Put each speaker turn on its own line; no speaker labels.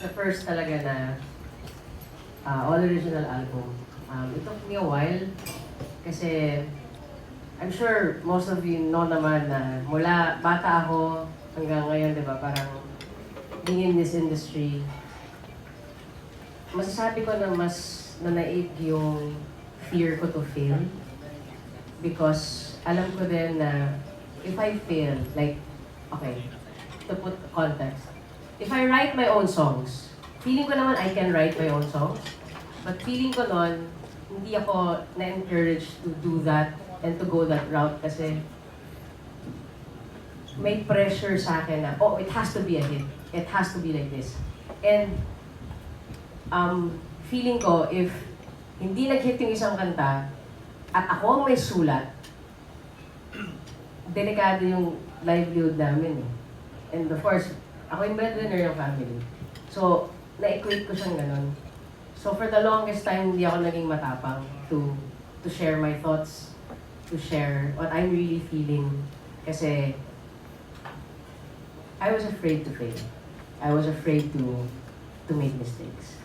the first talaga na all original album. It took me a while kasi I'm sure most of you know naman na mula bata ako hanggang ngayon, di ba, parang being in this industry, masasabi ko na mas nanaig yung fear ko to fail. Because alam ko din na if I fail, like, okay, to put context, if I write my own songs, feeling ko naman I can write my own songs, but feeling ko nun, hindi ako na-encourage to do that and to go that route kasi may pressure sa akin na, oh, it has to be a hit. It has to be like this. And feeling ko, if hindi nag-hit yung isang kanta, at ako ang may sulat, delikado yung livelihood namin eh. And of course, ako yung breadwinner ng family. So, na-equate ko siyang ganun. So for the longest time, hindi ako naging matapang to share my thoughts, to share what I'm really feeling. Kasi I was afraid to fail. I was afraid to make mistakes.